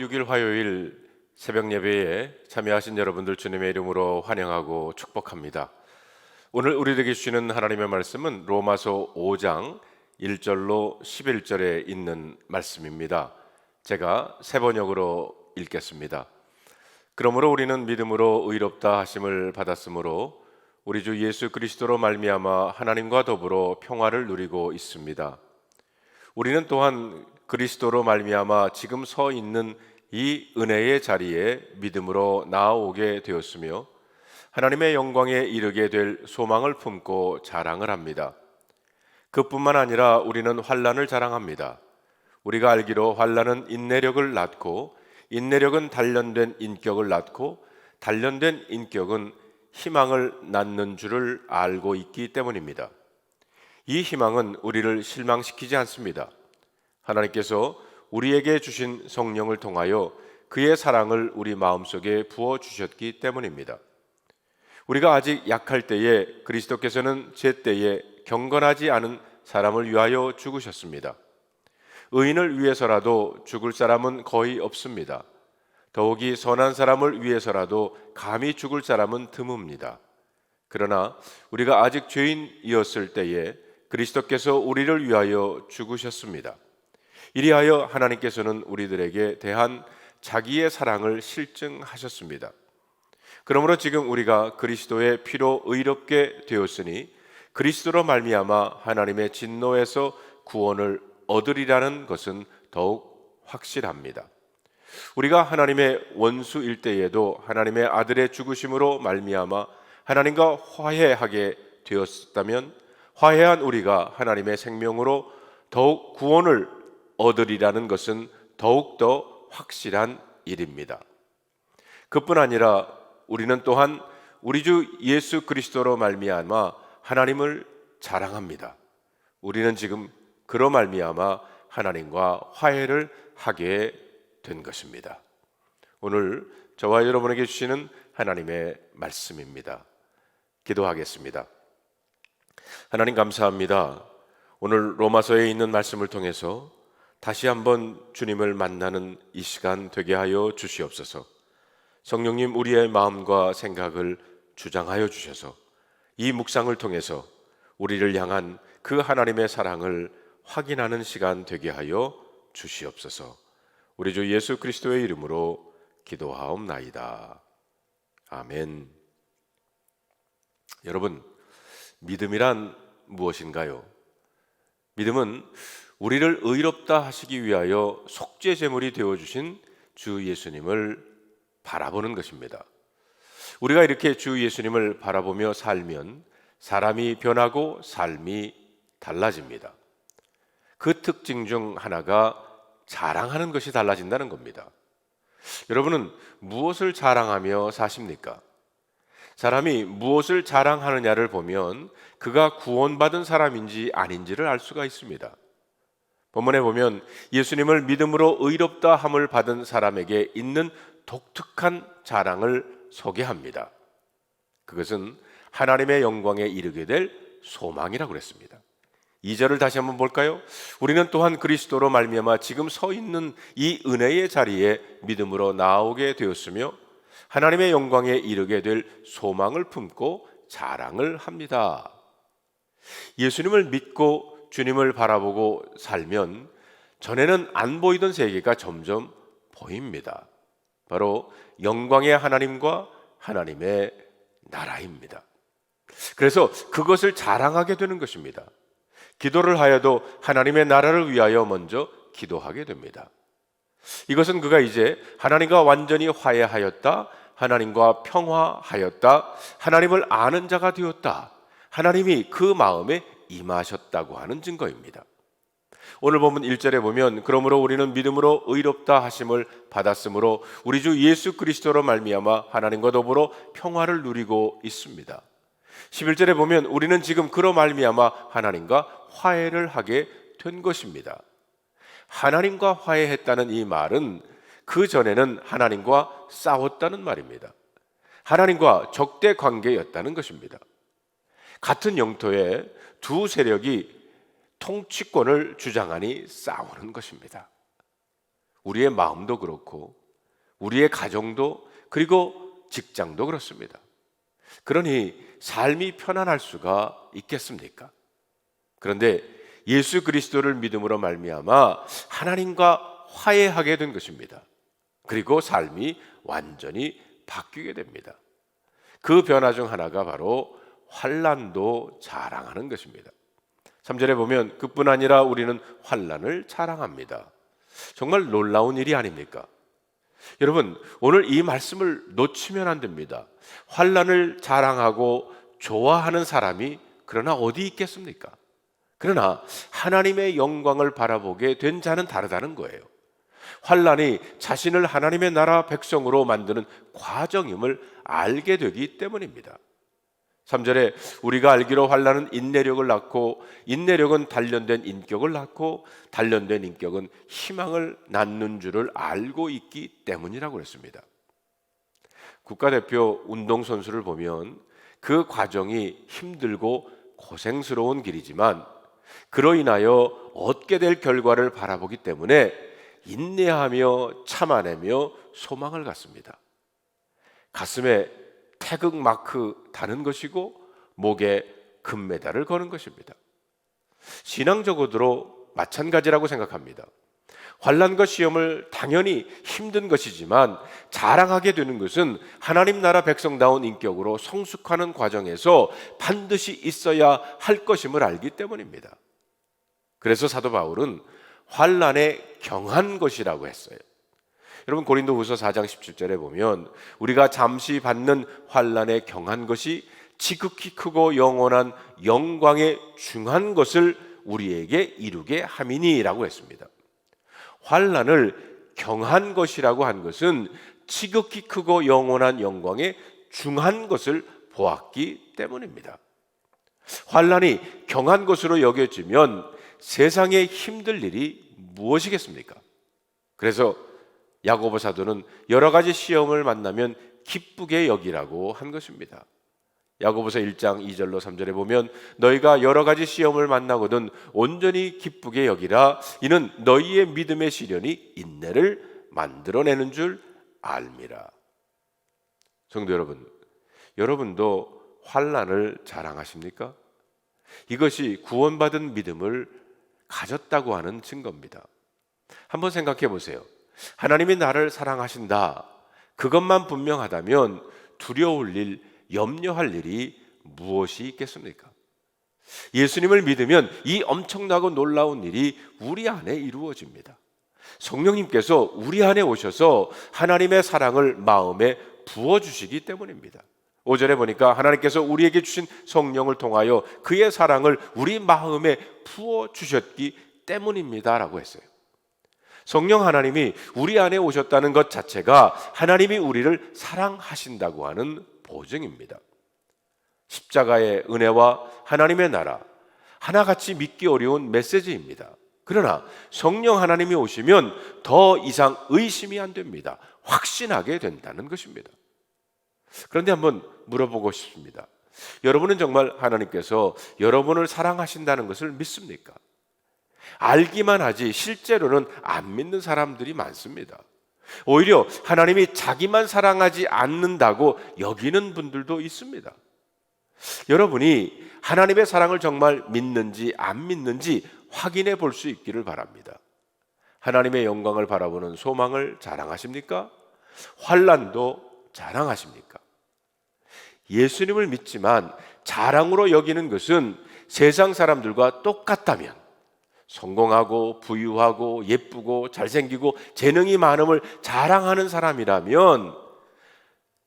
6일 화요일 새벽 예배에 참여하신 여러분들 주님의 이름으로 환영하고 축복합니다. 오늘 우리에게 주시는 하나님의 말씀은 로마서 5장 1절로 11절에 있는 말씀입니다. 제가 세 번역으로 읽겠습니다. 그러므로 우리는 믿음으로 의롭다 하심을 받았으므로 우리 주 예수 그리스도로 말미암아 하나님과 더불어 평화를 누리고 있습니다. 우리는 또한 그리스도로 말미암아 지금 서 있는 이 은혜의 자리에 믿음으로 나아오게 되었으며 하나님의 영광에 이르게 될 소망을 품고 자랑을 합니다. 그뿐만 아니라 우리는 환난을 자랑합니다. 우리가 알기로 환난은 인내력을 낳고 인내력은 단련된 인격을 낳고 단련된 인격은 희망을 낳는 줄을 알고 있기 때문입니다. 이 희망은 우리를 실망시키지 않습니다. 하나님께서 우리에게 주신 성령을 통하여 그의 사랑을 우리 마음속에 부어주셨기 때문입니다. 우리가 아직 약할 때에 그리스도께서는 제때에 경건하지 않은 사람을 위하여 죽으셨습니다. 의인을 위해서라도 죽을 사람은 거의 없습니다. 더욱이 선한 사람을 위해서라도 감히 죽을 사람은 드뭅니다. 그러나 우리가 아직 죄인이었을 때에 그리스도께서 우리를 위하여 죽으셨습니다. 이리하여 하나님께서는 우리들에게 대한 자기의 사랑을 실증하셨습니다. 그러므로 지금 우리가 그리스도의 피로 의롭게 되었으니 그리스도로 말미암아 하나님의 진노에서 구원을 얻으리라는 것은 더욱 확실합니다. 우리가 하나님의 원수일 때에도 하나님의 아들의 죽으심으로 말미암아 하나님과 화해하게 되었다면 화해한 우리가 하나님의 생명으로 더욱 구원을 얻으리라는 것은 더욱더 확실한 일입니다. 그뿐 아니라 우리는 또한 우리 주 예수 그리스도로 말미암아 하나님을 자랑합니다. 우리는 지금 그로 말미암아 하나님과 화해를 하게 된 것입니다. 오늘 저와 여러분에게 주시는 하나님의 말씀입니다. 기도하겠습니다. 하나님 감사합니다. 오늘 로마서에 있는 말씀을 통해서 다시 한번 주님을 만나는 이 시간 되게 하여 주시옵소서. 성령님 우리의 마음과 생각을 주장하여 주셔서 이 묵상을 통해서 우리를 향한 그 하나님의 사랑을 확인하는 시간 되게 하여 주시옵소서. 우리 주 예수 그리스도의 이름으로 기도하옵나이다. 아멘. 여러분, 믿음이란 무엇인가요? 믿음은 우리를 의롭다 하시기 위하여 속죄 제물이 되어주신 주 예수님을 바라보는 것입니다. 우리가 이렇게 주 예수님을 바라보며 살면 사람이 변하고 삶이 달라집니다. 그 특징 중 하나가 자랑하는 것이 달라진다는 겁니다. 여러분은 무엇을 자랑하며 사십니까? 사람이 무엇을 자랑하느냐를 보면 그가 구원받은 사람인지 아닌지를 알 수가 있습니다. 본문에 보면 예수님을 믿음으로 의롭다 함을 받은 사람에게 있는 독특한 자랑을 소개합니다. 그것은 하나님의 영광에 이르게 될 소망이라고 그랬습니다. 2절을 다시 한번 볼까요? 우리는 또한 그리스도로 말미암아 지금 서 있는 이 은혜의 자리에 믿음으로 나오게 되었으며 하나님의 영광에 이르게 될 소망을 품고 자랑을 합니다. 예수님을 믿고 주님을 바라보고 살면 전에는 안 보이던 세계가 점점 보입니다. 바로 영광의 하나님과 하나님의 나라입니다. 그래서 그것을 자랑하게 되는 것입니다. 기도를 하여도 하나님의 나라를 위하여 먼저 기도하게 됩니다. 이것은 그가 이제 하나님과 완전히 화해하였다, 하나님과 평화하였다, 하나님을 아는 자가 되었다, 하나님이 그 마음에 임하셨다고 하는 증거입니다. 오늘 본문 1절에 보면 그러므로 우리는 믿음으로 의롭다 하심을 받았으므로 우리 주 예수 그리스도로 말미암아 하나님과 더불어 평화를 누리고 있습니다. 11절에 보면 우리는 지금 그로 말미암아 하나님과 화해를 하게 된 것입니다. 하나님과 화해했다는 이 말은 그 전에는 하나님과 싸웠다는 말입니다. 하나님과 적대 관계였다는 것입니다. 같은 영토에 두 세력이 통치권을 주장하니 싸우는 것입니다. 우리의 마음도 그렇고 우리의 가정도 그리고 직장도 그렇습니다. 그러니 삶이 편안할 수가 있겠습니까? 그런데 예수 그리스도를 믿음으로 말미암아 하나님과 화해하게 된 것입니다. 그리고 삶이 완전히 바뀌게 됩니다. 그 변화 중 하나가 바로 환난도 자랑하는 것입니다. 3절에 보면 그뿐 아니라 우리는 환난을 자랑합니다. 정말 놀라운 일이 아닙니까? 여러분, 오늘 이 말씀을 놓치면 안 됩니다. 환난을 자랑하고 좋아하는 사람이 그러나 어디 있겠습니까? 그러나 하나님의 영광을 바라보게 된 자는 다르다는 거예요. 환난이 자신을 하나님의 나라 백성으로 만드는 과정임을 알게 되기 때문입니다. 3절에 우리가 알기로 환난은 인내력을 낳고 인내력은 단련된 인격을 낳고 단련된 인격은 희망을 낳는 줄을 알고 있기 때문이라고 했습니다. 국가대표 운동선수를 보면 그 과정이 힘들고 고생스러운 길이지만 그로 인하여 얻게 될 결과를 바라보기 때문에 인내하며 참아내며 소망을 갖습니다. 가슴에 태극 마크 다는 것이고 목에 금메달을 거는 것입니다. 신앙적으로도 마찬가지라고 생각합니다. 환난과 시험을 당연히 힘든 것이지만 자랑하게 되는 것은 하나님 나라 백성다운 인격으로 성숙하는 과정에서 반드시 있어야 할 것임을 알기 때문입니다. 그래서 사도 바울은 환난에 경한 것이라고 했어요. 여러분 고린도후서 4장 17절에 보면 우리가 잠시 받는 환난에 경한 것이 지극히 크고 영원한 영광에 중한 것을 우리에게 이루게 함이니라고 했습니다. 환난을 경한 것이라고 한 것은 지극히 크고 영원한 영광에 중한 것을 보았기 때문입니다. 환난이 경한 것으로 여겨지면 세상에 힘들 일이 무엇이겠습니까? 그래서 야고보 사도는 여러 가지 시험을 만나면 기쁘게 여기라고 한 것입니다. 야고보서 1장 2절로 3절에 보면 너희가 여러 가지 시험을 만나거든 온전히 기쁘게 여기라. 이는 너희의 믿음의 시련이 인내를 만들어내는 줄 알미라. 성도 여러분, 여러분도 환난을 자랑하십니까? 이것이 구원받은 믿음을 가졌다고 하는 증거입니다. 한번 생각해 보세요. 하나님이 나를 사랑하신다. 그것만 분명하다면 두려울 일, 염려할 일이 무엇이 있겠습니까? 예수님을 믿으면 이 엄청나고 놀라운 일이 우리 안에 이루어집니다. 성령님께서 우리 안에 오셔서 하나님의 사랑을 마음에 부어주시기 때문입니다. 5절에 보니까 하나님께서 우리에게 주신 성령을 통하여 그의 사랑을 우리 마음에 부어주셨기 때문입니다 라고 했어요. 성령 하나님이 우리 안에 오셨다는 것 자체가 하나님이 우리를 사랑하신다고 하는 보증입니다. 십자가의 은혜와 하나님의 나라, 하나같이 믿기 어려운 메시지입니다. 그러나 성령 하나님이 오시면 더 이상 의심이 안 됩니다. 확신하게 된다는 것입니다. 그런데 한번 물어보고 싶습니다. 여러분은 정말 하나님께서 여러분을 사랑하신다는 것을 믿습니까? 알기만 하지 실제로는 안 믿는 사람들이 많습니다. 오히려 하나님이 자기만 사랑하지 않는다고 여기는 분들도 있습니다. 여러분이 하나님의 사랑을 정말 믿는지 안 믿는지 확인해 볼 수 있기를 바랍니다. 하나님의 영광을 바라보는 소망을 자랑하십니까? 환난도 자랑하십니까? 예수님을 믿지만 자랑으로 여기는 것은 세상 사람들과 똑같다면 성공하고 부유하고 예쁘고 잘생기고 재능이 많음을 자랑하는 사람이라면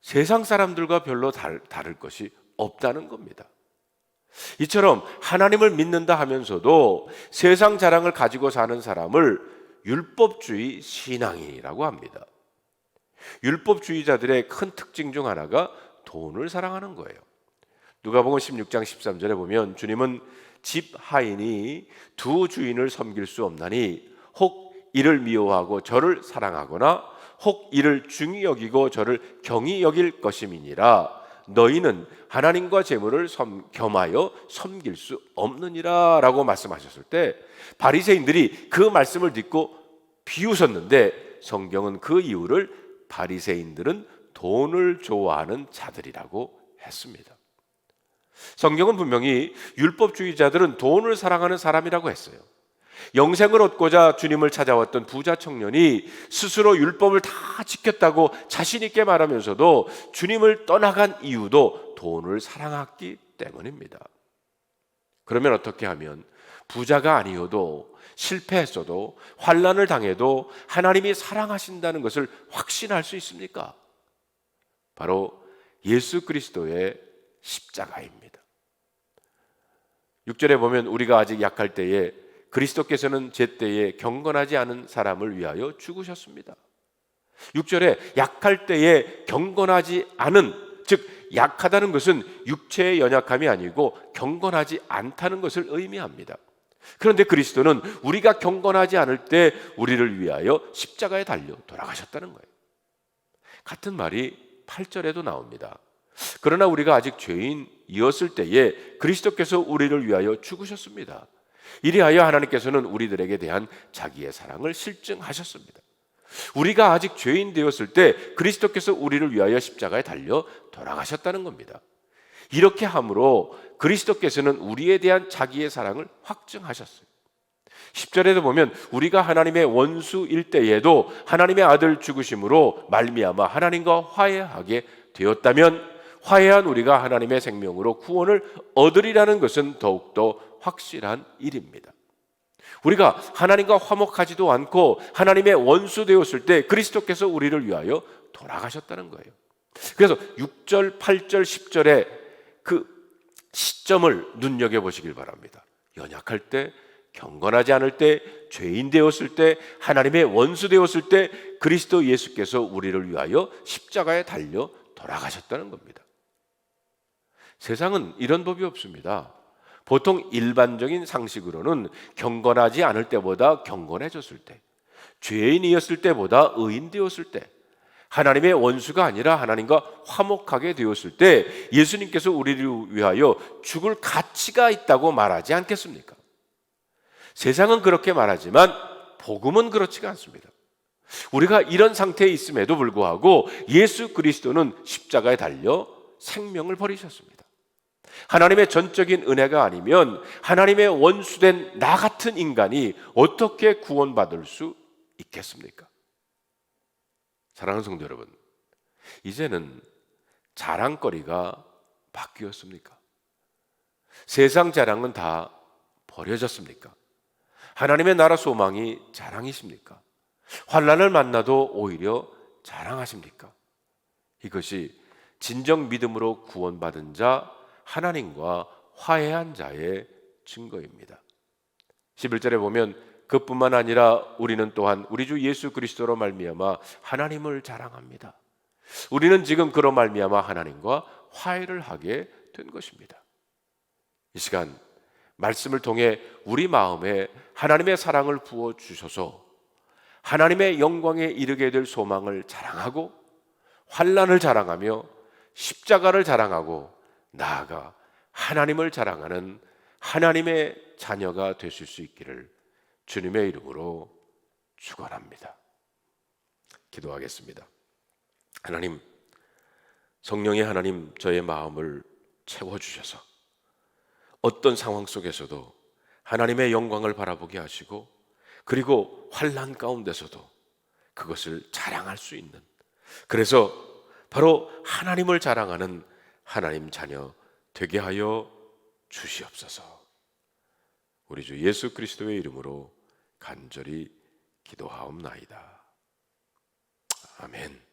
세상 사람들과 별로 다를 것이 없다는 겁니다. 이처럼 하나님을 믿는다 하면서도 세상 자랑을 가지고 사는 사람을 율법주의 신앙이라고 합니다. 율법주의자들의 큰 특징 중 하나가 돈을 사랑하는 거예요. 누가복음 16장 13절에 보면 주님은 집 하인이 두 주인을 섬길 수 없나니 혹 이를 미워하고 저를 사랑하거나 혹 이를 중히 여기고 저를 경히 여길 것임이니라. 너희는 하나님과 재물을 겸하여 섬길 수 없느니라 라고 말씀하셨을 때 바리새인들이 그 말씀을 듣고 비웃었는데 성경은 그 이유를 바리새인들은 돈을 좋아하는 자들이라고 했습니다. 성경은 분명히 율법주의자들은 돈을 사랑하는 사람이라고 했어요. 영생을 얻고자 주님을 찾아왔던 부자 청년이 스스로 율법을 다 지켰다고 자신 있게 말하면서도 주님을 떠나간 이유도 돈을 사랑했기 때문입니다. 그러면 어떻게 하면 부자가 아니어도 실패했어도 환난을 당해도 하나님이 사랑하신다는 것을 확신할 수 있습니까? 바로 예수 그리스도의 십자가입니다. 6절에 보면 우리가 아직 약할 때에 그리스도께서는 제때에 경건하지 않은 사람을 위하여 죽으셨습니다. 6절에 약할 때에 경건하지 않은, 즉 약하다는 것은 육체의 연약함이 아니고 경건하지 않다는 것을 의미합니다. 그런데 그리스도는 우리가 경건하지 않을 때 우리를 위하여 십자가에 달려 돌아가셨다는 거예요. 같은 말이 8절에도 나옵니다. 그러나 우리가 아직 죄인이었을 때에 그리스도께서 우리를 위하여 죽으셨습니다. 이리하여 하나님께서는 우리들에게 대한 자기의 사랑을 실증하셨습니다. 우리가 아직 죄인 되었을 때 그리스도께서 우리를 위하여 십자가에 달려 돌아가셨다는 겁니다. 이렇게 함으로 그리스도께서는 우리에 대한 자기의 사랑을 확증하셨어요. 10절에도 보면 우리가 하나님의 원수일 때에도 하나님의 아들 죽으심으로 말미암아 하나님과 화해하게 되었다면 화해한 우리가 하나님의 생명으로 구원을 얻으리라는 것은 더욱더 확실한 일입니다. 우리가 하나님과 화목하지도 않고 하나님의 원수 되었을 때 그리스도께서 우리를 위하여 돌아가셨다는 거예요. 그래서 6절, 8절, 10절의 그 시점을 눈여겨보시길 바랍니다. 연약할 때, 경건하지 않을 때, 죄인 되었을 때, 하나님의 원수 되었을 때 그리스도 예수께서 우리를 위하여 십자가에 달려 돌아가셨다는 겁니다. 세상은 이런 법이 없습니다. 보통 일반적인 상식으로는 경건하지 않을 때보다 경건해졌을 때, 죄인이었을 때보다 의인 되었을 때, 하나님의 원수가 아니라 하나님과 화목하게 되었을 때 예수님께서 우리를 위하여 죽을 가치가 있다고 말하지 않겠습니까? 세상은 그렇게 말하지만 복음은 그렇지가 않습니다. 우리가 이런 상태에 있음에도 불구하고 예수 그리스도는 십자가에 달려 생명을 버리셨습니다. 하나님의 전적인 은혜가 아니면 하나님의 원수된 나 같은 인간이 어떻게 구원받을 수 있겠습니까? 사랑하는 성도 여러분, 이제는 자랑거리가 바뀌었습니까? 세상 자랑은 다 버려졌습니까? 하나님의 나라 소망이 자랑이십니까? 환난을 만나도 오히려 자랑하십니까? 이것이 진정 믿음으로 구원받은 자, 하나님과 화해한 자의 증거입니다. 11절에 보면 그뿐만 아니라 우리는 또한 우리 주 예수 그리스도로 말미암아 하나님을 자랑합니다. 우리는 지금 그로 말미암아 하나님과 화해를 하게 된 것입니다. 이 시간 말씀을 통해 우리 마음에 하나님의 사랑을 부어 주셔서 하나님의 영광에 이르게 될 소망을 자랑하고 환난을 자랑하며 십자가를 자랑하고 나아가 하나님을 자랑하는 하나님의 자녀가 되실 수 있기를 주님의 이름으로 축원합니다. 기도하겠습니다. 하나님, 성령의 하나님, 저의 마음을 채워주셔서 어떤 상황 속에서도 하나님의 영광을 바라보게 하시고 그리고 환난 가운데서도 그것을 자랑할 수 있는, 그래서 바로 하나님을 자랑하는 하나님 자녀 되게 하여 주시옵소서. 우리 주 예수 그리스도의 이름으로 간절히 기도하옵나이다. 아멘.